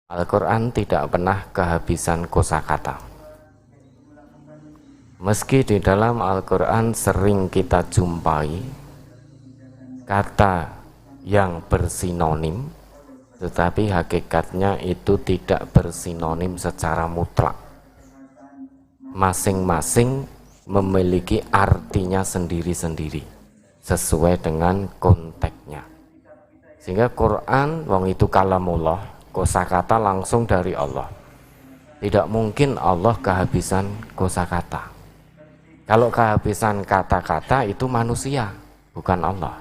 Al-Quran tidak pernah kehabisan kosakata. Meski di dalam Al-Quran sering kita jumpai kata yang bersinonim, tetapi hakikatnya itu tidak bersinonim secara mutlak. Masing-masing memiliki artinya sendiri-sendiri sesuai dengan konteksnya. Sehingga Quran, wong itu kalamullah, kosakata langsung dari Allah. Tidak mungkin Allah kehabisan kosakata. Kalau kehabisan kata-kata itu manusia, bukan Allah.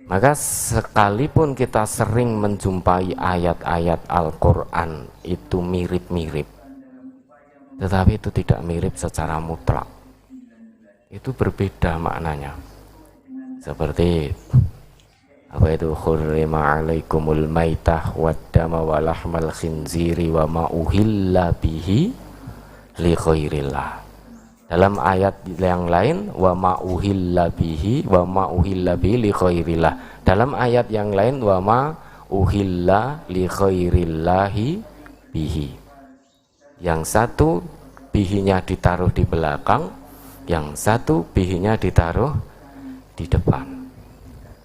Maka sekalipun kita sering menjumpai ayat-ayat Al-Quran itu mirip-mirip, tetapi itu tidak mirip secara mutlak. Itu berbeda maknanya. Seperti apa itu, hurrima alaikumul maitah waddama walahmal khinziri wa ma uhilla bihi li khairillah. Dalam ayat yang lain wa ma uhilla bihi li khairillah. Dalam ayat yang lain wa ma uhilla li khairillahi bihi. Yang satu bihinya ditaruh di belakang, yang satu bihinya ditaruh di depan.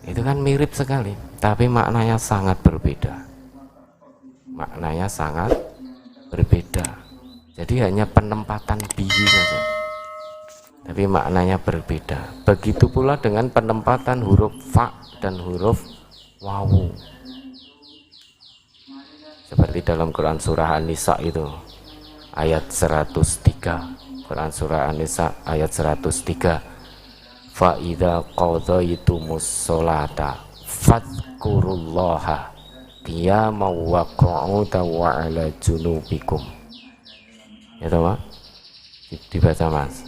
Itu kan mirip sekali, tapi maknanya sangat berbeda. Maknanya sangat berbeda. Jadi hanya penempatan bihi saja, tapi maknanya berbeda. Begitu pula dengan penempatan huruf fa dan huruf wawu. Seperti dalam Quran surah An-Nisa itu, ayat 103. Quran surah An-Nisa ayat 103. Fa idza qadaytumus sholata fadhkurullaha qiyaman wa qu'udan wa 'ala junubikum. Ya toh, Mas? Dibaca, Mas.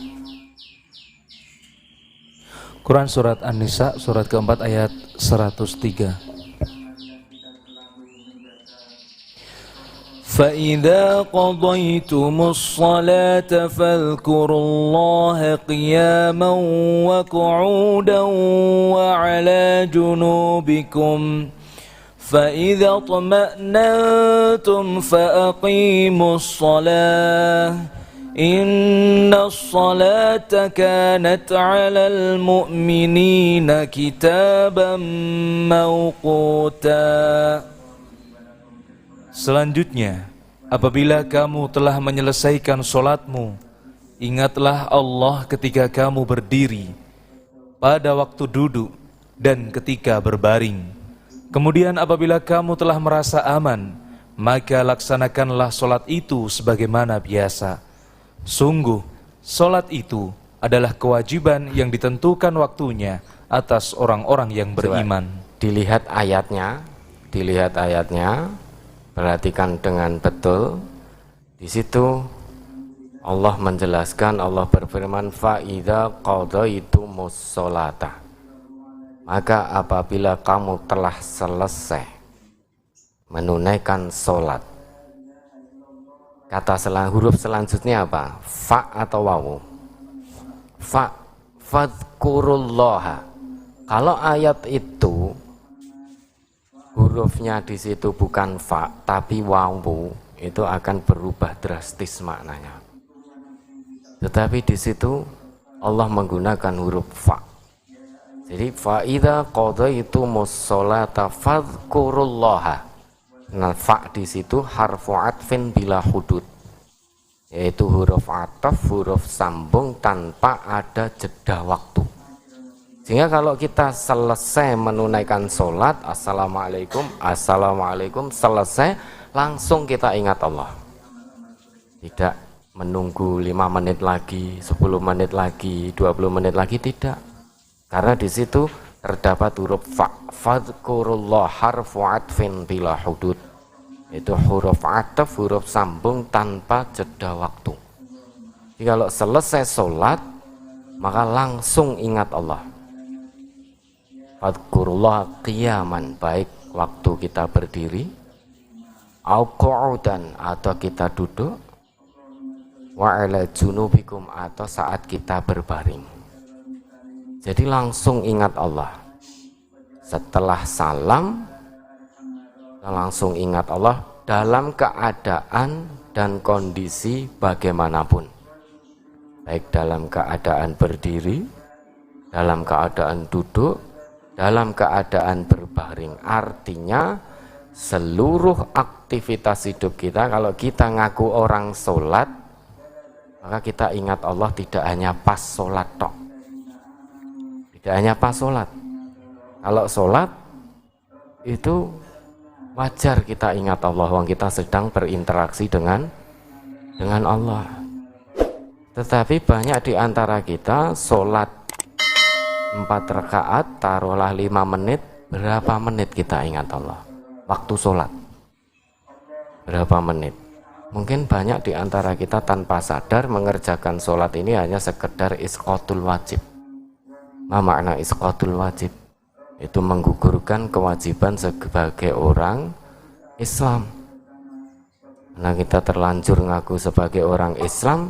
Quran surat An-Nisa surat keempat ayat 103. فَإِذَا قَضَيْتُمُ الصَّلَاةَ فَاذْكُرُوا اللَّهَ قِيَامًا وَقُعُودًا وَعَلَى جُنُوبِكُمْ فَإِذَا اطْمَأْنَنْتُمْ فَأَقِيمُوا الصَّلَاةَ إِنَّ الصَّلَاةَ كَانَتْ عَلَى الْمُؤْمِنِينَ كِتَابًا مَوْقُوتًا. Selanjutnya, apabila kamu telah menyelesaikan sholatmu, ingatlah Allah ketika kamu berdiri, pada waktu duduk, dan ketika berbaring. Kemudian apabila kamu telah merasa aman, maka laksanakanlah sholat itu sebagaimana biasa. Sungguh, sholat itu adalah kewajiban yang ditentukan waktunya atas orang-orang yang beriman. Dilihat ayatnya, perhatikan dengan betul. Di situ Allah menjelaskan, Allah berfirman fa idza qadaytumus sholata, maka apabila kamu telah selesai menunaikan sholat. Kata huruf selanjutnya apa? Fa atau wawu? Fa. Fadhkurullaha. Kalau ayat itu hurufnya di situ bukan fa tapi wawu, itu akan berubah drastis maknanya. Tetapi di situ Allah menggunakan huruf fa. Jadi fa idza qadaytumus sholata fadhkurullaha. Nah, fa di situ harfu atfin bila hudud, yaitu huruf ataf, huruf sambung tanpa ada jeda waktu. Sehingga kalau kita selesai menunaikan sholat, assalamualaikum, selesai, langsung kita ingat Allah. Tidak menunggu 5 menit lagi, 10 menit lagi, 20 menit lagi, tidak. Karena di situ terdapat huruf fa, fadhkurullah, harfu atfin bila hudud. Itu huruf ataf, huruf sambung tanpa jeda waktu. Jadi kalau selesai sholat, maka langsung ingat Allah. Fadhkurullah qiyaman, baik waktu kita berdiri, au qu'udan atau kita duduk, wa 'ala junubikum atau saat kita berbaring. Jadi langsung ingat Allah. Setelah salam, langsung ingat Allah dalam keadaan dan kondisi bagaimanapun, baik dalam keadaan berdiri, dalam keadaan duduk, dalam keadaan berbaring. Artinya seluruh aktivitas hidup kita, kalau kita ngaku orang sholat, maka kita ingat Allah tidak hanya pas sholat tok, tidak hanya pas sholat. Kalau sholat itu wajar kita ingat Allah, wong kita sedang berinteraksi dengan Allah. Tetapi banyak di antara kita sholat 4 rakaat, taruhlah 5 menit, berapa menit kita ingat Allah? Waktu sholat berapa menit? Mungkin banyak di antara kita tanpa sadar mengerjakan sholat ini hanya sekedar isqatul wajib. Apa makna isqatul wajib? Itu menggugurkan kewajiban sebagai orang Islam. Karena kita terlanjur ngaku sebagai orang Islam,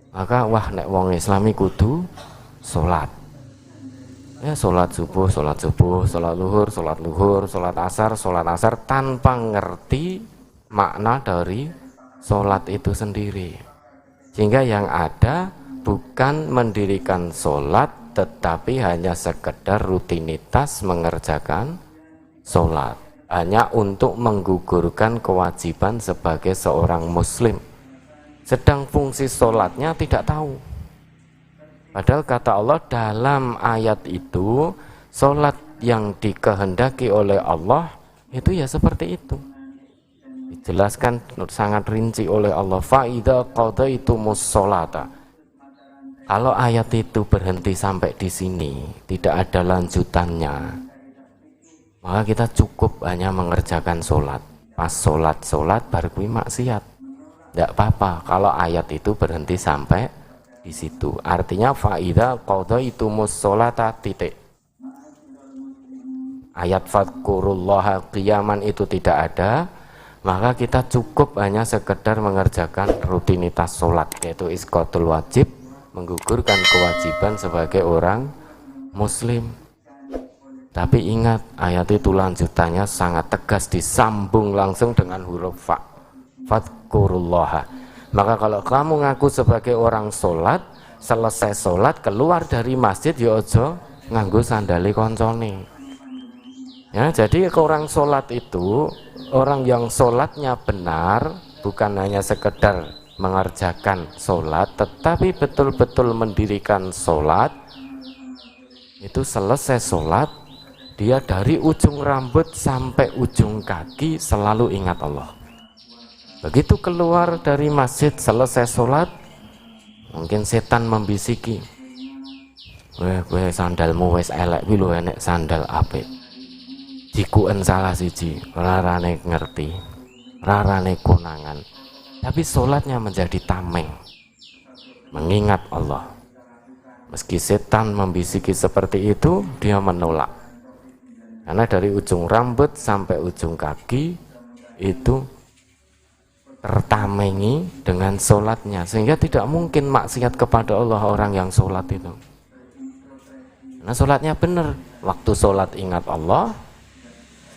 maka wah nek wong Islami kudu sholat. Ya, sholat subuh, sholat luhur, sholat asar, tanpa ngerti makna dari sholat itu sendiri. Sehingga yang ada bukan mendirikan sholat, tetapi hanya sekedar rutinitas mengerjakan sholat, hanya untuk menggugurkan kewajiban sebagai seorang muslim. Sedang fungsi sholatnya tidak tahu. Padahal kata Allah dalam ayat itu, sholat yang dikehendaki oleh Allah itu ya seperti itu. Dijelaskan sangat rinci oleh Allah. Fa'idha qadaitumus sholata. Kalau ayat itu berhenti sampai di sini, tidak ada lanjutannya, maka kita cukup hanya mengerjakan sholat. Pas sholat baru kui maksiat. Tidak apa-apa kalau ayat itu berhenti sampai di situ. Artinya fa'idha qadaitumus sholata titik. Ayat fadkurullaha qiyaman itu tidak ada, maka kita cukup hanya sekedar mengerjakan rutinitas sholat, yaitu isqatul wajib, menggugurkan kewajiban sebagai orang muslim. Tapi ingat, ayat itu lanjutannya sangat tegas, disambung langsung dengan huruf fa. Fadkurullaha. Maka kalau kamu ngaku sebagai orang sholat, selesai sholat keluar dari masjid ya ojo nganggo sandali koncone. Ya, jadi orang sholat itu, orang yang sholatnya benar, bukan hanya sekedar mengerjakan sholat, tetapi betul-betul mendirikan sholat. Itu selesai sholat, dia dari ujung rambut sampai ujung kaki selalu ingat Allah. Begitu keluar dari masjid selesai sholat, mungkin setan membisiki, "Weh sandalmu wis elek, kuwi lho enek sandal apik. Jikuen salah siji, rarane ngerti, rarane konangan." Tapi sholatnya menjadi tameng, mengingat Allah. Meski setan membisiki seperti itu, dia menolak. Karena dari ujung rambut sampai ujung kaki itu tertamengi dengan sholatnya, sehingga tidak mungkin maksiat kepada Allah orang yang sholat itu. Karena sholatnya benar, waktu sholat ingat Allah,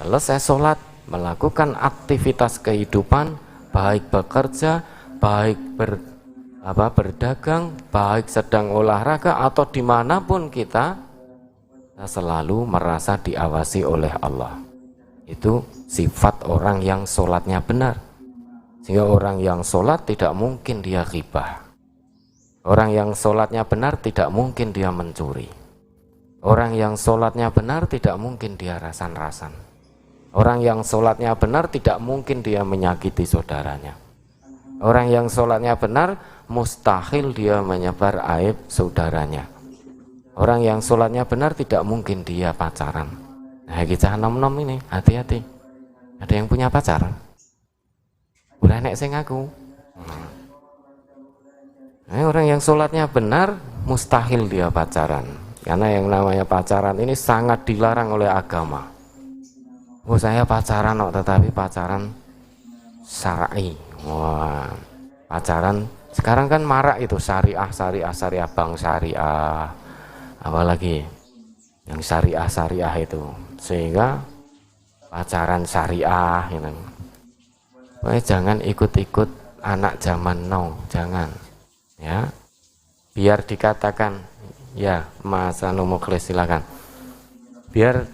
selesai sholat melakukan aktivitas kehidupan, baik bekerja, baik berdagang, baik sedang olahraga atau dimanapun kita selalu merasa diawasi oleh Allah. Itu sifat orang yang sholatnya benar. Sehingga orang yang sholat tidak mungkin dia ghibah. Orang yang sholatnya benar tidak mungkin dia mencuri. Orang yang sholatnya benar tidak mungkin dia rasan-rasan. Orang yang sholatnya benar tidak mungkin dia menyakiti saudaranya. Orang yang sholatnya benar mustahil dia menyebar aib saudaranya. Orang yang sholatnya benar tidak mungkin dia pacaran. Nah kita nom-nom ini hati-hati. Ada yang punya pacar? Udah nek sing aku. Orang yang sholatnya benar mustahil dia pacaran, karena yang namanya pacaran ini sangat dilarang oleh agama. Oh saya pacaran kok, tetapi pacaran syar'i. Wah, pacaran sekarang kan marak itu syariah, bank syariah, apalagi yang syariah itu, sehingga pacaran syariah gitu. Pokoknya jangan ikut-ikut anak zaman now, jangan. Ya. Biar dikatakan, ya Mas Anu Mukhlis silakan. Biar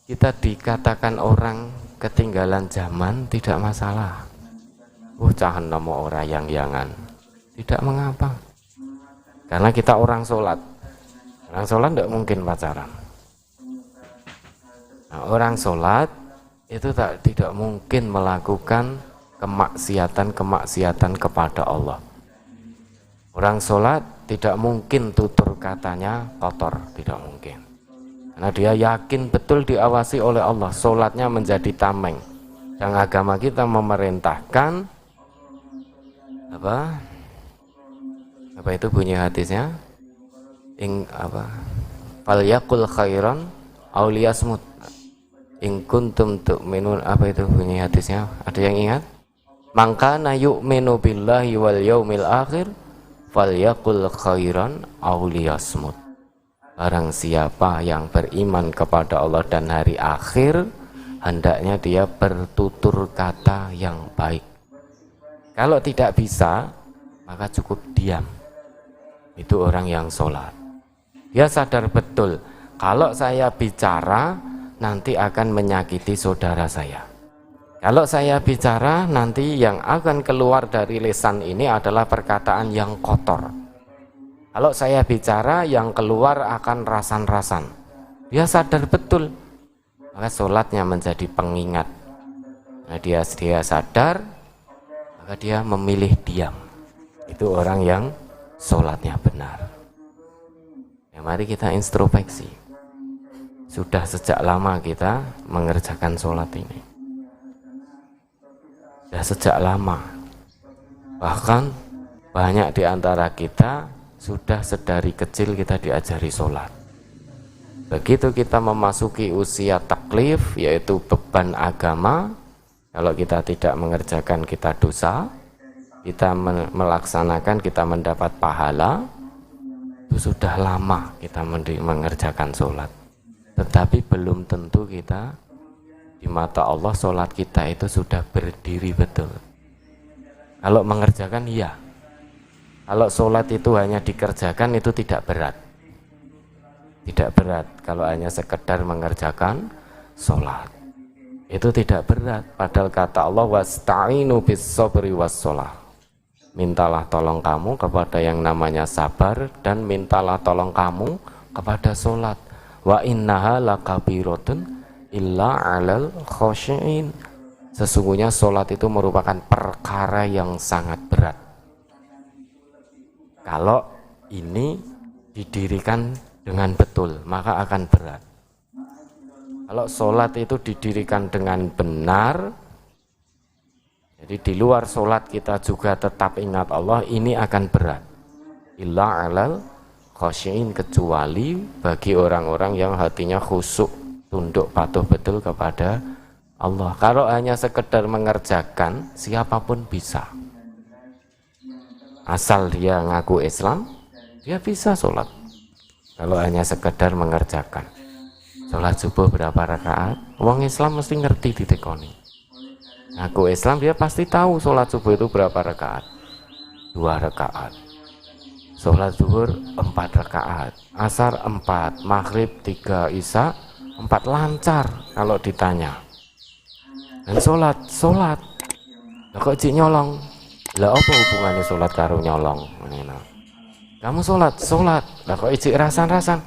kita dikatakan orang ketinggalan zaman tidak masalah. Cahan nama orang yang-yangan. Tidak mengapa. Karena kita orang sholat. Orang sholat tidak mungkin pacaran. Nah, orang sholat itu tidak mungkin melakukan kemaksiatan kepada Allah. Orang sholat tidak mungkin tutur katanya kotor, tidak mungkin. Karena dia yakin betul diawasi oleh Allah, sholatnya menjadi tameng. Dan agama kita memerintahkan apa itu bunyi hadisnya? Falyakul khairan aw liyasmut. In kuntum tu'minun, apa itu bunyi hadisnya? Ada yang ingat? Mangkana yu'minu billahi wal yaumil akhir falyakul khairan aw liyasmut. Barang siapa yang beriman kepada Allah dan hari akhir, hendaknya dia bertutur kata yang baik. Kalau tidak bisa, maka cukup diam. Itu orang yang sholat. Dia sadar betul, kalau saya bicara nanti akan menyakiti saudara saya. Kalau saya bicara nanti yang akan keluar dari lisan ini adalah perkataan yang kotor. Kalau saya bicara yang keluar akan rasan-rasan. Dia sadar betul, maka sholatnya menjadi pengingat. Nah, dia sadar, maka dia memilih diam. Itu orang yang sholatnya benar. Ya, mari kita introspeksi. Sudah sejak lama kita mengerjakan sholat ini. Sudah sejak lama. Bahkan banyak di antara kita sudah sedari kecil kita diajari sholat. Begitu kita memasuki usia taklif, yaitu beban agama, kalau kita tidak mengerjakan kita dosa, kita melaksanakan kita mendapat pahala, itu sudah lama kita mengerjakan sholat. Tetapi belum tentu kita di mata Allah sholat kita itu sudah berdiri betul. Kalau mengerjakan iya. Kalau sholat itu hanya dikerjakan itu tidak berat. Tidak berat kalau hanya sekedar mengerjakan sholat. Itu tidak berat. Padahal kata Allah wasta'inu bis-sabri was-sholah. Mintalah tolong kamu kepada yang namanya sabar dan mintalah tolong kamu kepada sholat. Wa innaha lakabiratun illa 'alal khoshi'in. Sesungguhnya sholat itu merupakan perkara yang sangat berat. Kalau ini didirikan dengan betul, maka akan berat. Kalau sholat itu didirikan dengan benar, jadi di luar sholat kita juga tetap ingat Allah, ini akan berat. Illa 'alal khosyi'in, kecuali bagi orang-orang yang hatinya khusyuk, tunduk patuh betul kepada Allah. Kalau hanya sekedar mengerjakan, siapapun bisa. Asal dia ngaku Islam, dia bisa sholat. Kalau hanya sekedar mengerjakan. Sholat subuh berapa rakaat? Wong Islam mesti ngerti ditekoni. Ngaku Islam, dia pasti tahu sholat subuh itu berapa rakaat. 2 rakaat. Sholat zuhur 4 rakaat, asar 4, maghrib 3, isya 4, lancar kalau ditanya. Dan sholat, lah kok cik nyolong? Lah apa hubungannya sholat karo nyolong? Kamu sholat, lah kok cik rasan-rasan?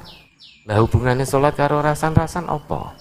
Lah hubungannya sholat karo rasan-rasan apa?